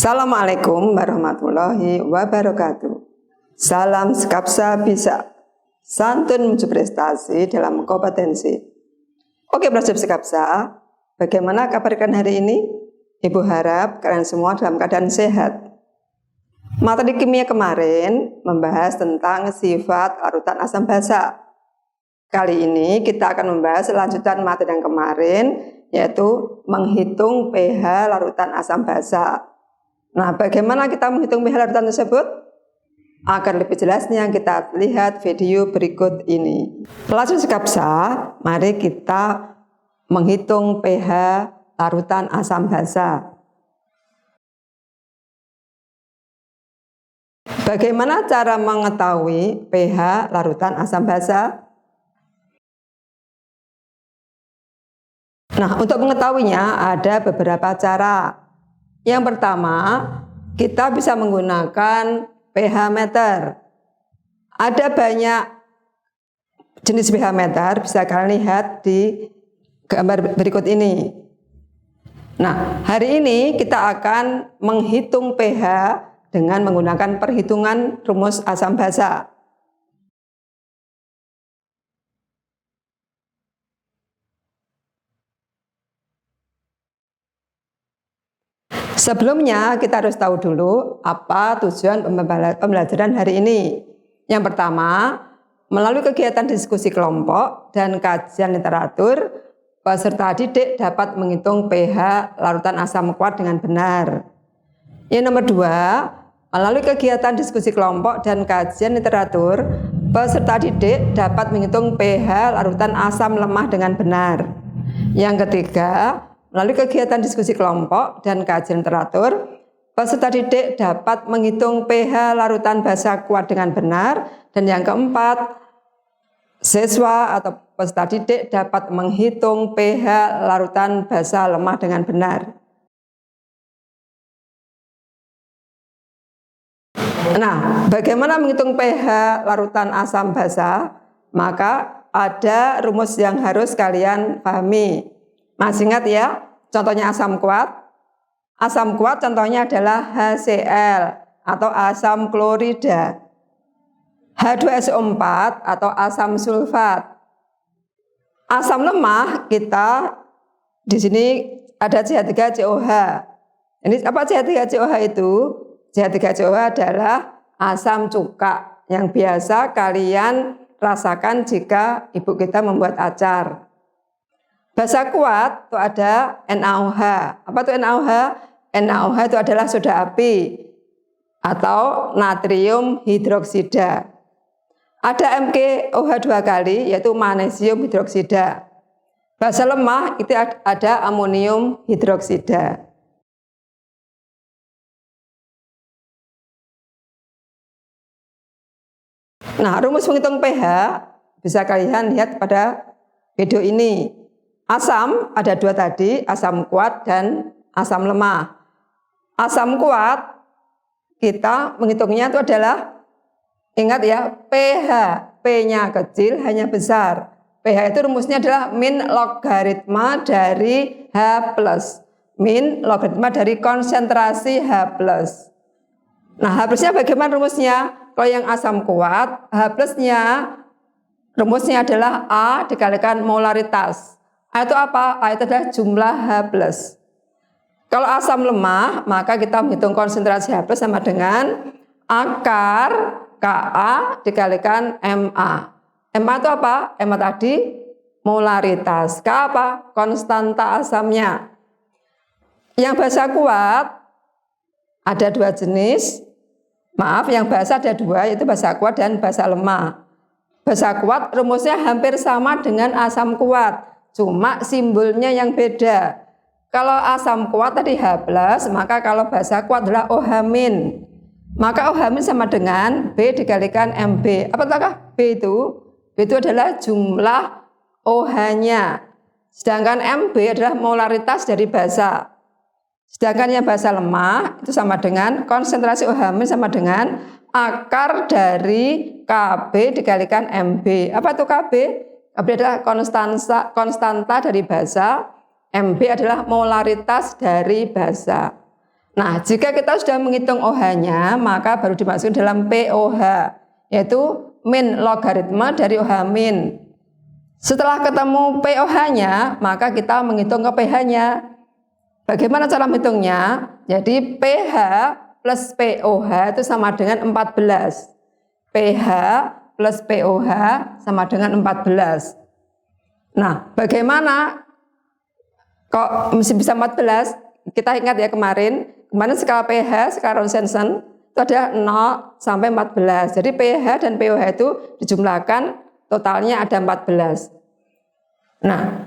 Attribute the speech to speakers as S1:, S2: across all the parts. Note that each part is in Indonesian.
S1: Assalamualaikum warahmatullahi wabarakatuh. Salam Skapsa bisa. Santun menuju prestasi dalam kompetensi. Oke, Belajar Skapsa, bagaimana kabar kalian hari ini? Ibu harap kalian semua dalam keadaan sehat. Materi kimia kemarin membahas tentang sifat larutan asam basa. Kali ini kita akan membahas lanjutan materi yang kemarin, yaitu menghitung pH larutan asam basa. Nah, bagaimana kita menghitung pH larutan tersebut? Agar lebih jelasnya kita lihat video berikut ini. Belajar Skapsa, mari kita menghitung pH larutan asam basa. Bagaimana cara mengetahui pH larutan asam basa? Nah, untuk mengetahuinya ada beberapa cara. Yang pertama, kita bisa menggunakan pH meter. Ada banyak jenis pH meter, bisa kalian lihat di gambar berikut ini. Nah, hari ini kita akan menghitung pH dengan menggunakan perhitungan rumus asam basa. Sebelumnya kita harus tahu dulu apa tujuan pembelajaran hari ini. Yang pertama, melalui kegiatan diskusi kelompok dan kajian literatur, peserta didik dapat menghitung pH larutan asam kuat dengan benar. Yang nomor dua, melalui kegiatan diskusi kelompok dan kajian literatur, peserta didik dapat menghitung pH larutan asam lemah dengan benar. Yang ketiga, melalui kegiatan diskusi kelompok dan kajian literatur, peserta didik dapat menghitung pH larutan basa kuat dengan benar. Dan yang keempat, siswa atau peserta didik dapat menghitung pH larutan basa lemah dengan benar. Nah, bagaimana menghitung pH larutan asam basa? Maka ada rumus yang harus kalian pahami. Masih ingat ya, contohnya asam kuat. Asam kuat contohnya adalah HCl atau asam klorida. H2SO4 atau asam sulfat. Asam lemah kita di sini ada CH3COH. Ini apa CH3COH itu? CH3COH adalah asam cuka yang biasa kalian rasakan jika ibu kita membuat acar. Basa kuat itu ada NaOH. Apa itu NaOH? NaOH itu adalah soda api atau natrium hidroksida. Ada MgOH 2 kali, yaitu magnesium hidroksida. Basa lemah itu ada amonium hidroksida. Nah, rumus menghitung pH bisa kalian lihat pada video ini. Asam ada dua tadi, asam kuat dan asam lemah. Asam kuat kita menghitungnya itu adalah, ingat ya, pH. P-nya kecil, hanya besar. pH itu rumusnya adalah min logaritma dari H+. Min logaritma dari konsentrasi H+. Nah, H+-nya bagaimana rumusnya? Kalau yang asam kuat, H+-nya rumusnya adalah A dikalikan molaritas. A itu apa? A itu adalah jumlah H+. Kalau asam lemah, maka kita menghitung konsentrasi H+ sama dengan akar Ka dikalikan Ma. Ma itu apa? Ma tadi molaritas. K apa? Konstanta asamnya. Yang basa kuat ada dua jenis. Maaf, yang basa ada dua, yaitu basa kuat dan basa lemah. Basa kuat rumusnya hampir sama dengan asam kuat. Cuma simbolnya yang beda. Kalau asam kuat tadi H+, maka kalau basa kuat adalah OH-. Maka OH- sama dengan B dikalikan Mb. Apakah B itu? B itu adalah jumlah OH-nya. Sedangkan Mb adalah molaritas dari basa. Sedangkan yang basa lemah itu sama dengan konsentrasi OH- sama dengan akar dari Kb dikalikan Mb. Apa itu Kb? Kb adalah konstanta dari basa, Mb adalah molaritas dari basa. Nah, jika kita sudah menghitung OH-nya, maka baru dimasukkan dalam POH, yaitu min logaritma dari OH min. Setelah ketemu POH-nya, maka kita menghitung ke pH-nya. Bagaimana cara menghitungnya? Jadi pH plus POH itu sama dengan 14. pH plus POH sama dengan 14. Nah, bagaimana kok mesti bisa 14? Kita ingat ya kemarin skala pH, skala Rosensen itu ada 0 sampai 14. Jadi pH dan POH itu dijumlahkan, totalnya ada 14. Nah,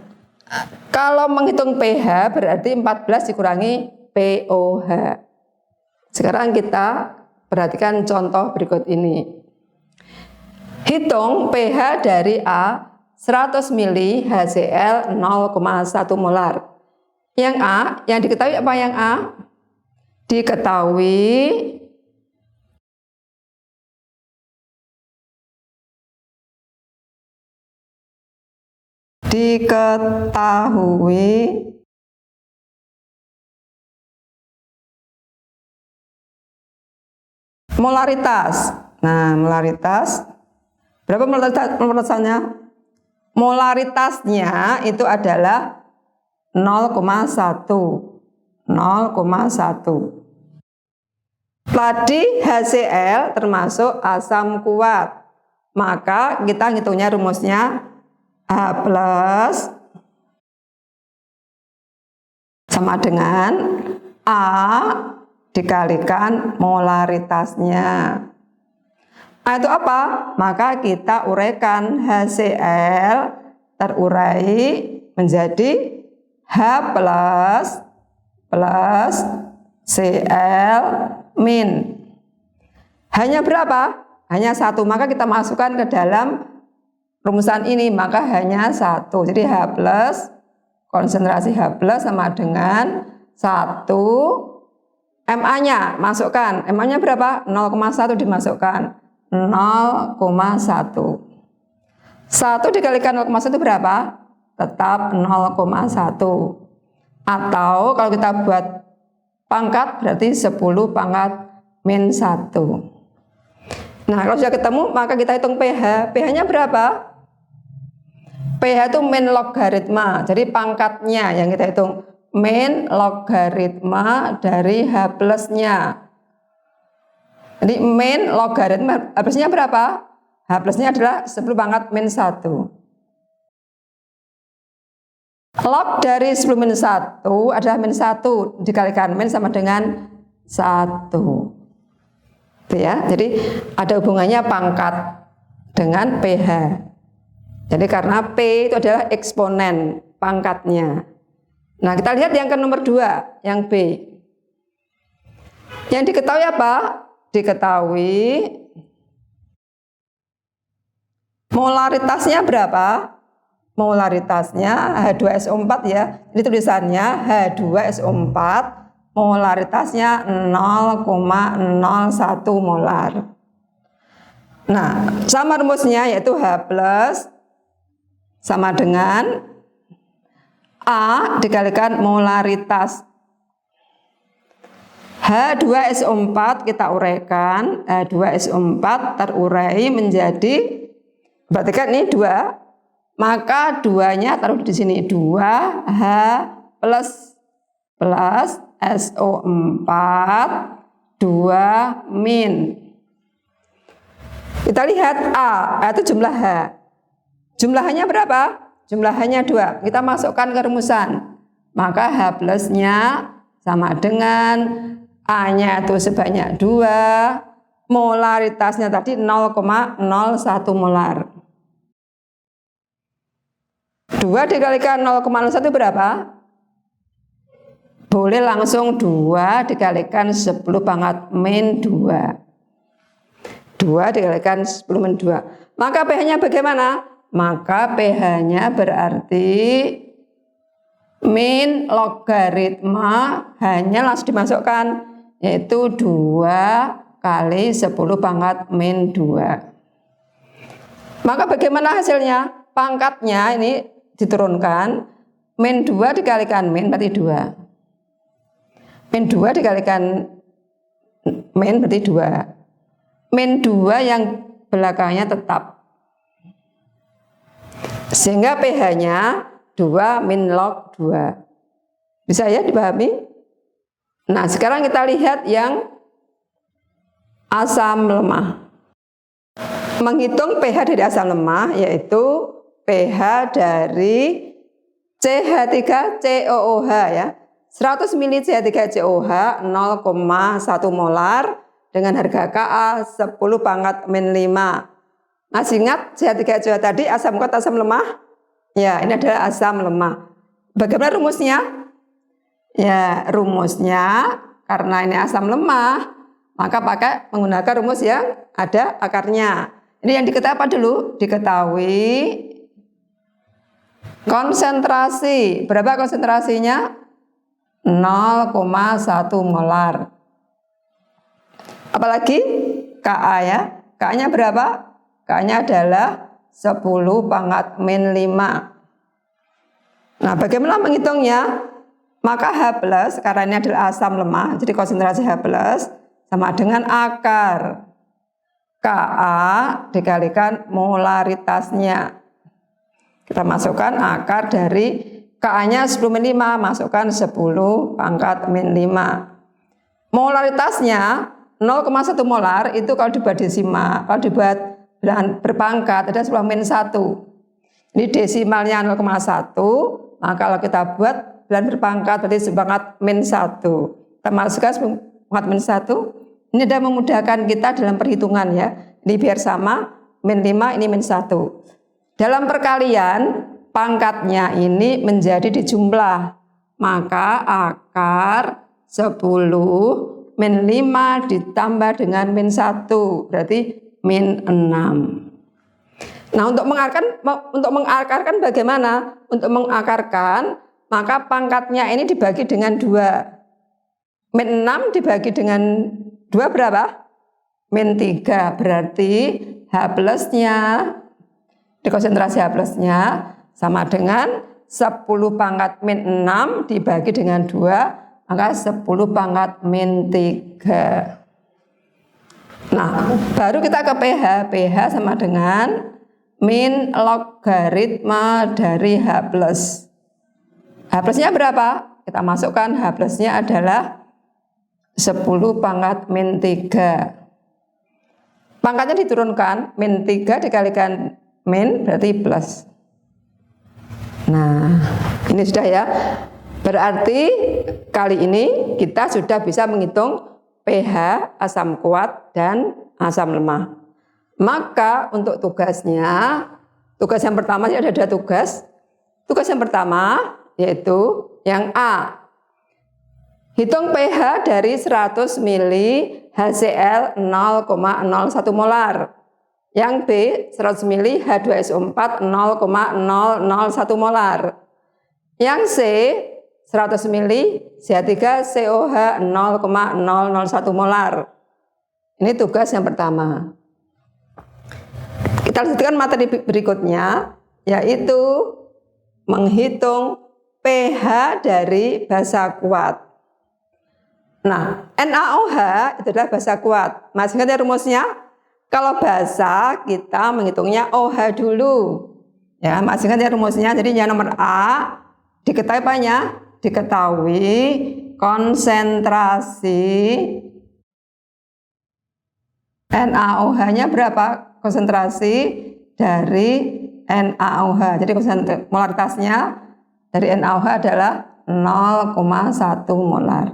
S1: kalau menghitung pH berarti 14 dikurangi POH. Sekarang kita perhatikan contoh berikut ini. Hitung pH dari A 100 ml HCl 0,1 molar. Yang A, yang diketahui apa yang A? Diketahui molaritas. Nah, molaritas berapa molaritasnya? Molaritasnya itu adalah 0,1. Tadi HCl termasuk asam kuat. Maka kita ngitungnya rumusnya H plus sama dengan A dikalikan molaritasnya. A itu apa? Maka kita uraikan HCl terurai menjadi H plus Cl min. Hanya berapa? Hanya 1. Maka kita masukkan ke dalam rumusan ini, maka hanya 1. Jadi H plus, konsentrasi H plus sama dengan 1. MA-nya masukkan. MA-nya berapa? 0,1 dimasukkan. 0,1. 1 dikalikan 0,1 berapa? Tetap 0,1. Atau kalau kita buat pangkat berarti 10 pangkat min 1. Nah, kalau sudah ketemu maka kita hitung pH. pH-nya berapa? pH itu min logaritma. Jadi pangkatnya yang kita hitung min logaritma dari H plusnya. Jadi min logaritma H plusnya berapa? H plusnya adalah 10 pangkat min 1. Log dari 10 min 1 adalah min 1 dikalikan min sama dengan 1. Itu ya. Jadi ada hubungannya pangkat dengan pH. Jadi karena P itu adalah eksponen pangkatnya. Nah, kita lihat yang ke nomor 2, yang B. Yang diketahui apa? Diketahui molaritasnya berapa? Molaritasnya H2SO4 ya. Ini tulisannya H2SO4, molaritasnya 0,01 molar. Nah, sama rumusnya yaitu H plus sama dengan A dikalikan molaritas H2SO4 kita uraikan. H2SO4 terurai menjadi, berarti kan ini 2. Maka 2-nya taruh di sini, 2H plus SO4 2 min. Kita lihat A itu jumlah H. Jumlahnya berapa? Jumlahnya 2. Kita masukkan ke rumusan. Maka H plusnya sama dengan A-nya itu sebanyak 2. Molaritasnya tadi 0,01 molar. 2 dikalikan 0,01 berapa? Boleh langsung 2 dikalikan 10 pangkat min 2. 2 dikalikan 10 min 2. Maka pH-nya bagaimana? Maka pH-nya berarti min logaritma hanya langsung dimasukkan, yaitu 2 kali 10 pangkat min 2. Maka bagaimana hasilnya? Pangkatnya ini diturunkan, min 2 dikalikan min berarti 2. Min 2 dikalikan min berarti 2. Min 2 yang belakangnya tetap. Sehingga pH-nya 2 min log 2. Bisa ya dipahami? Nah, sekarang kita lihat yang asam lemah. Menghitung pH dari asam lemah yaitu pH dari CH3COOH ya. 100 ml CH3COOH 0,1 molar dengan harga Ka 10 pangkat min 5. Masih ingat CH3COOH tadi asam kuat asam lemah? Ya, ini adalah asam lemah. Bagaimana rumusnya? Ya, rumusnya karena ini asam lemah, maka pakai menggunakan rumus yang ada akarnya. Ini yang diketahui apa dulu? Diketahui konsentrasi. Berapa konsentrasinya? 0,1 molar. Apalagi Ka ya. Ka-nya berapa? Ka-nya adalah 10 pangkat min 5. Nah, bagaimana menghitungnya? Maka H+, karena ini adalah asam lemah, jadi konsentrasi H+, sama dengan akar Ka dikalikan molaritasnya. Kita masukkan akar dari Ka-nya 10 min 5, masukkan 10 pangkat min 5. Molaritasnya 0,1 molar itu kalau dibuat desimal, kalau dibuat berpangkat ada 10 min 1. Ini desimalnya 0,1, maka kalau kita buat bulan berpangkat berarti sepangkat min 1. Kita masukkan sepangkat min 1. Ini sudah memudahkan kita dalam perhitungan ya. Ini biar sama, min 5 ini min 1. Dalam perkalian pangkatnya ini menjadi dijumlah, maka akar 10 min 5 ditambah dengan min 1 berarti min 6. Nah, untuk mengakarkan bagaimana? Untuk mengakarkan maka pangkatnya ini dibagi dengan 2. Min 6 dibagi dengan 2 berapa? Min 3, berarti H plusnya di konsentrasi H plusnya sama dengan 10 pangkat min 6 dibagi dengan 2, maka 10 pangkat min 3. Nah, baru kita ke pH. pH sama dengan min logaritma dari H+. H plusnya berapa? Kita masukkan H plusnya adalah 10 pangkat min 3. Pangkatnya diturunkan, min 3 dikalikan min berarti plus. Nah, ini sudah ya. Berarti kali ini kita sudah bisa menghitung pH asam kuat dan asam lemah. Maka untuk tugas yang pertama ada 2 tugas. Tugas yang pertama yaitu yang A. Hitung pH dari 100 ml HCl 0,01 molar. Yang B 100 ml H2SO4 0,001 molar. Yang C 100 ml CH3COH 0,001 molar. Ini tugas yang pertama. Kita lanjutkan materi berikutnya, yaitu menghitung pH dari basa kuat. Nah, NaOH itu adalah basa kuat. Masih ingat ya rumusnya? Kalau basa kita menghitungnya OH dulu. Ya, masih ingat ya rumusnya? Jadi yang nomor A diketahui apanya? Diketahui konsentrasi NaOH-nya berapa? Konsentrasi dari NaOH. Jadi molaritasnya dari NaOH adalah 0,1 molar.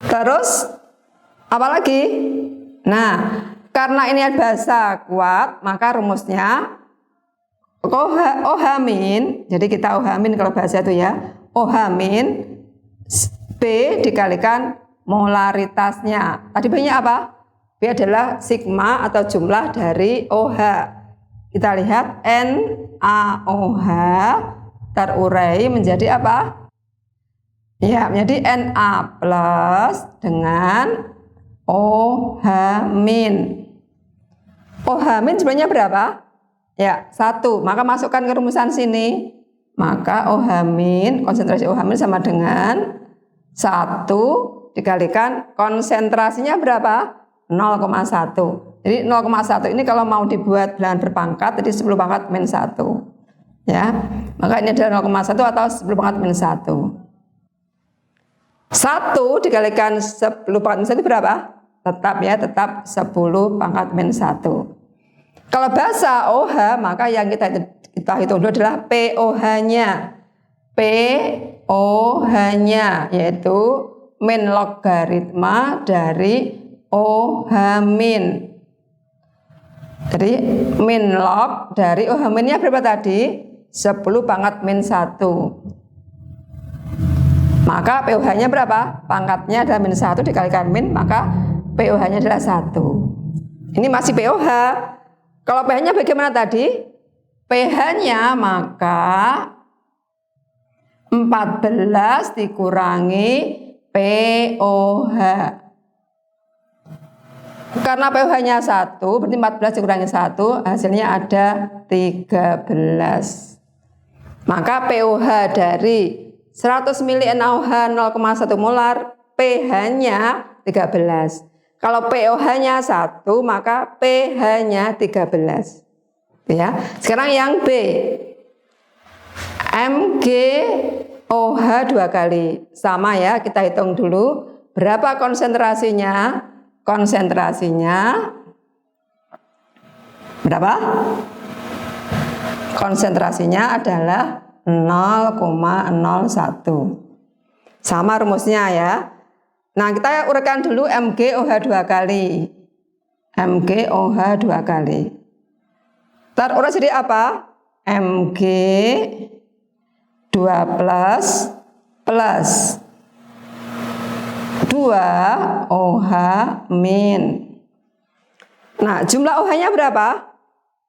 S1: Terus apalagi? Nah, karena ini basa kuat, maka rumusnya OH min. Jadi kita OH min kalau bahasa itu ya. OH min B dikalikan molaritasnya. Tadi B-nya apa? B adalah sigma atau jumlah dari OH. Kita lihat NaOH terurai menjadi apa? Ya, menjadi Na plus dengan OH min. OH min sebenarnya berapa? Ya, 1. Maka masukkan ke rumusan sini. maka OH min, konsentrasi OH min sama dengan 1 dikalikan konsentrasinya berapa? 0,1. Jadi 0,1 ini kalau mau dibuat bilangan berpangkat, jadi 10 pangkat min 1. Ya, maka ini adalah 0,1 atau 10 pangkat min 1. 1 dikalikan 10 pangkat min 1 berapa? Tetap ya, tetap 10 pangkat min 1. Kalau bahasa OH, maka yang kita hitung dulu adalah POH-nya. POH-nya yaitu min logaritma dari OH min. Jadi min log dari OH minnya berapa tadi? 10 pangkat min 1. Maka POH-nya berapa? Pangkatnya adalah min 1 dikalikan min, maka POH-nya adalah 1. Ini masih POH. Kalau pH-nya bagaimana tadi? pH-nya maka 14 dikurangi POH. Karena pH-nya 1, berarti 14 dikurangi 1, hasilnya ada 13. Maka pOH dari 100 mili NaOH 0,1 molar, pH-nya 13. Kalau pOH-nya 1, maka pH-nya 13. Ya. Sekarang yang B. MgOH 2 kali. Sama ya, kita hitung dulu berapa konsentrasinya. Konsentrasinya berapa? Konsentrasinya adalah 0,01. Sama rumusnya ya. Nah, kita urutkan dulu MgOH 2 kali. MgOH 2 kali. Ntar urut jadi apa? Mg 2 plus 2 OH min. Nah, jumlah OH-nya berapa?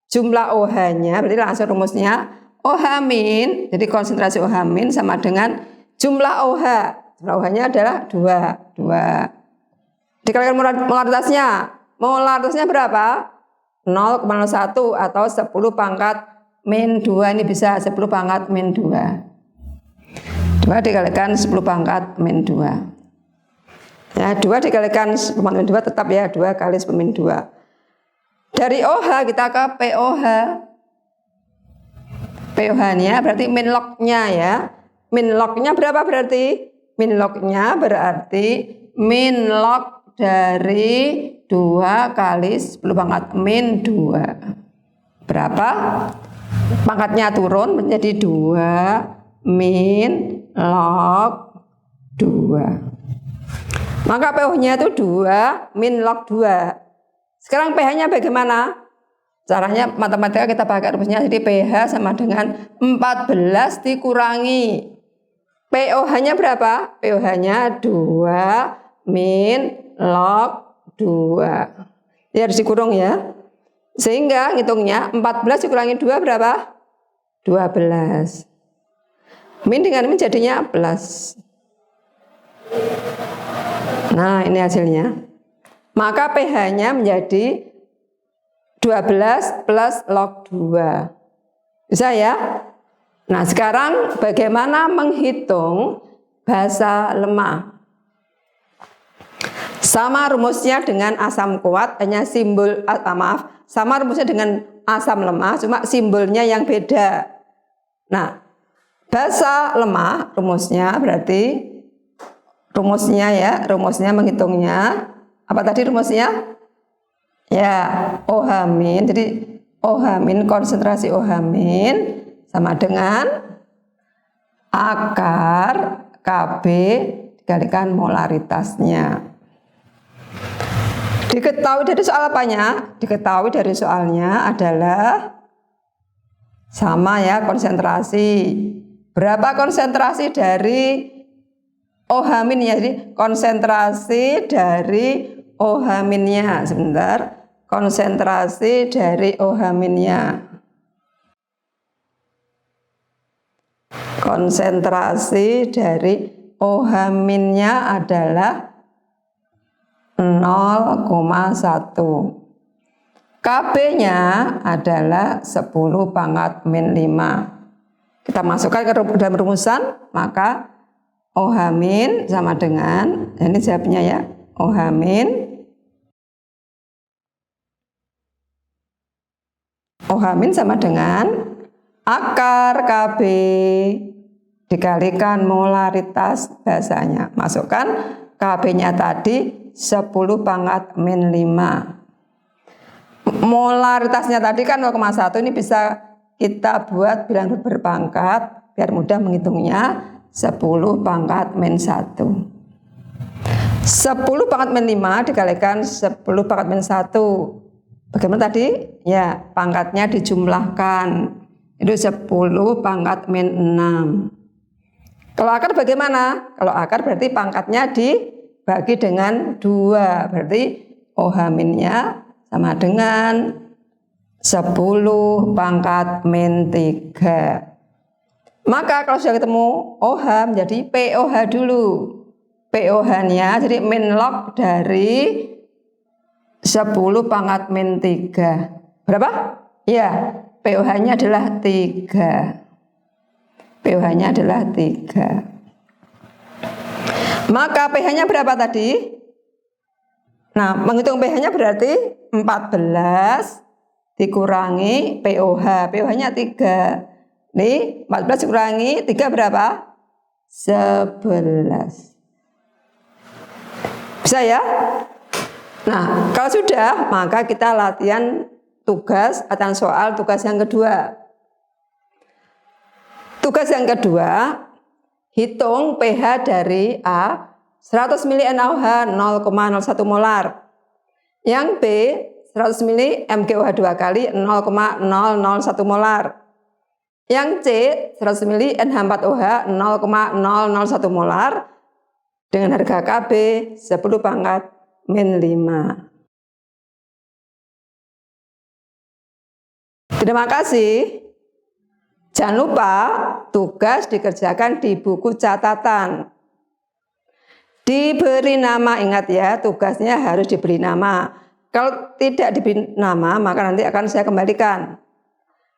S1: Jumlah OH-nya, berarti langsung rumusnya OH min, jadi konsentrasi OH min sama dengan jumlah OH. Jumlah OH-nya adalah 2. Dikalikan molaritasnya. Molaritasnya berapa? 0,01 atau 10 pangkat min 2. Ini bisa 10 pangkat min 2. 2 dikalikan 10 pangkat min 2. Ya, 2 dikalikan 10 pangkat min 2 tetap ya, 2 kali 10 min 2. Dari OH kita ke POH. POH-nya berarti min log-nya ya. Min log-nya berapa berarti? Min log-nya berarti min log dari 2 kali 10 pangkat min 2. Berapa? Pangkatnya turun menjadi 2 min log 2. Maka pH-nya itu 2 min log 2. Sekarang pH-nya bagaimana? Caranya matematika kita pakai rumusnya, jadi pH sama dengan 14 dikurangi POH-nya berapa? POH-nya 2 min log 2. Ya harus dikurung ya. Sehingga hitungnya 14 dikurangi 2 berapa? 12. Min dengan min jadinya plus. Nah, ini hasilnya. Maka pH-nya menjadi 12 plus log 2. Bisa ya? Nah, sekarang bagaimana menghitung basa lemah? Sama rumusnya dengan asam kuat, hanya simbol, sama rumusnya dengan asam lemah, cuma simbolnya yang beda. Nah, basa lemah rumusnya berarti rumusnya menghitungnya apa tadi rumusnya? Ya, OH min. Jadi OH min, konsentrasi OH min sama dengan akar Kb dikalikan molaritasnya. Diketahui dari soal apanya? Diketahui dari soalnya adalah sama ya, konsentrasi. Berapa konsentrasi dari OH min ya? Jadi konsentrasi dari OH minnya. Sebentar. Konsentrasi dari OH minnya. Konsentrasi dari OH minnya adalah 0,1. Kb-nya adalah 10 pangkat min 5. kita masukkan ke dalam rumusan, maka OH min sama dengan, ini jawabnya ya, OH min sama dengan akar Kb dikalikan molaritas basanya. Masukkan Kb-nya tadi 10 pangkat min 5. Molaritasnya tadi kan 0,1, ini bisa kita buat bilangan berpangkat biar mudah menghitungnya. 10 pangkat min 1. 10 pangkat min 5 dikalikan 10 pangkat min 1. Bagaimana tadi? Ya, pangkatnya dijumlahkan. Itu 10 pangkat min 6. Kalau akar bagaimana? Kalau akar berarti pangkatnya dibagi dengan 2. Berarti OH minnya sama dengan 10 pangkat min 3. Maka kalau sudah ketemu OH menjadi POH dulu. POH-nya jadi min log dari 10 pangkat min 3. Berapa? Ya, POH-nya adalah 3. POH-nya adalah 3. Maka pH-nya berapa tadi? Nah, menghitung pH-nya berarti 14 dikurangi POH. POH-nya 3. Nih, 14 dikurangi 3 berapa? 11. Bisa ya? Nah, kalau sudah, maka kita latihan tugas atau soal tugas yang kedua. Tugas yang kedua, hitung pH dari A 100 ml NaOH 0,01 molar. Yang B 100 ml MgOH 2 kali 0,001 molar. Yang C 100 ml NH4OH 0,001 molar dengan harga Kb 10 pangkat min 5. Terima kasih. Jangan lupa tugas dikerjakan di buku catatan. Diberi nama, ingat ya, tugasnya harus diberi nama. Kalau tidak diberi nama, maka nanti akan saya kembalikan.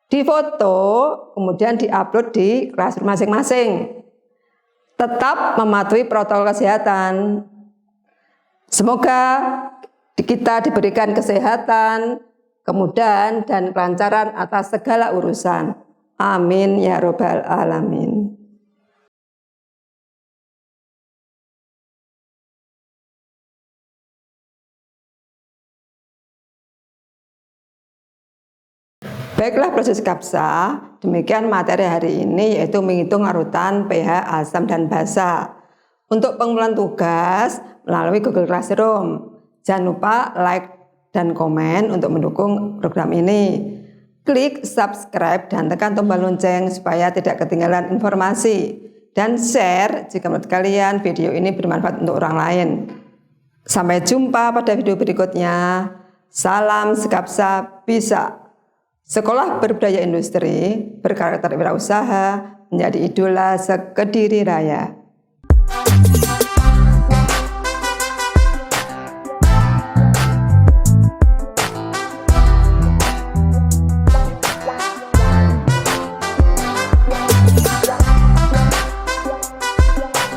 S1: Difoto, kemudian diupload di classroom masing-masing. Tetap mematuhi protokol kesehatan. Semoga kita diberikan kesehatan, kemudahan, dan kelancaran atas segala urusan. Amin ya robbal alamin. Baiklah proses kapsa, demikian materi hari ini yaitu menghitung larutan pH asam dan basa. Untuk pengumpulan tugas melalui Google Classroom. Jangan lupa like dan komen untuk mendukung program ini. Klik subscribe dan tekan tombol lonceng supaya tidak ketinggalan informasi. Dan share jika menurut kalian video ini bermanfaat untuk orang lain. Sampai jumpa pada video berikutnya. Salam Sekapsa Bisa. Sekolah Berbudaya Industri berkarakter wirausaha menjadi idola sekediri raya.